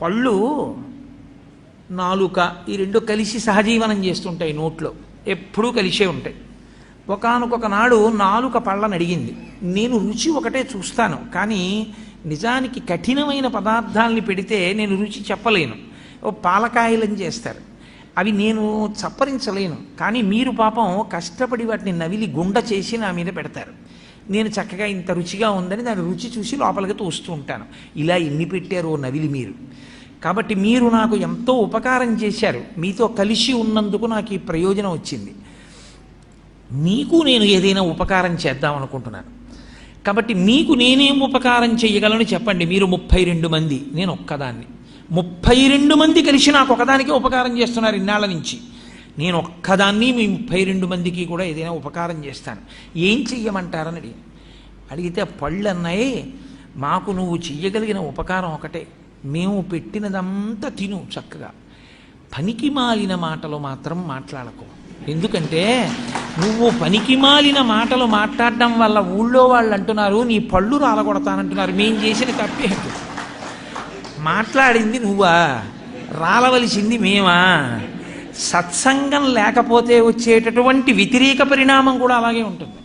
పళ్ళు నాలుక ఈ రెండు కలిసి సహజీవనం చేస్తుంటాయి, నోట్లో ఎప్పుడూ కలిసే ఉంటాయి. ఒకానొక నాడు నాలుక పళ్ళని అడిగింది, నేను రుచి ఒకటే చూస్తాను, కానీ నిజానికి కఠినమైన పదార్థాలని పెడితే నేను రుచి చెప్పలేను. ఓ పాలకాయలని చేస్తారు, అవి నేను చప్పరించలేను, కానీ మీరు పాపం కష్టపడి వాటిని నవిలి గుండ చేసి నా మీద పెడతారు. నేను చక్కగా ఇంత రుచిగా ఉందని దాని రుచి చూసి లోపలికి తోస్తూ ఉంటాను. ఇలా ఎన్ని పెట్టారో నవిలి మీరు. కాబట్టి మీరు నాకు ఎంతో ఉపకారం చేశారు, మీతో కలిసి ఉన్నందుకు నాకు ఈ ప్రయోజనం వచ్చింది. మీకు నేను ఏదైనా ఉపకారం చేద్దాం అనుకుంటున్నాను. కాబట్టి మీకు నేనేం ఉపకారం చేయగలను చెప్పండి. మీరు 32 మంది, నేను ఒక్కదాన్ని. 32 మంది కలిసి నాకు ఒకదానికి ఉపకారం చేస్తున్నారు ఇన్నాళ్ళ నుంచి. నేను ఒక్కదాన్ని మీ 32 మందికి కూడా ఏదైనా ఉపకారం చేస్తాను, ఏం చెయ్యమంటారని అడిగితే పళ్ళు అన్నాయి, మాకు నువ్వు చెయ్యగలిగిన ఉపకారం ఒకటే, మేము పెట్టినదంతా తిను చక్కగా, పనికి మాలిన మాటలు మాత్రం మాట్లాడకు. ఎందుకంటే నువ్వు పనికి మాలిన మాటలు మాట్లాడడం వల్ల ఊళ్ళో వాళ్ళు అంటున్నారు నీ పళ్ళు రాలగొడతానంటున్నారు. మేం చేసిన తప్పే, మాట్లాడింది నువ్వా, రాలవలసింది మేమా? సత్సంగం లేకపోతే వచ్చేటటువంటి వ్యతిరేక పరిణామం కూడా అలాగే ఉంటుంది.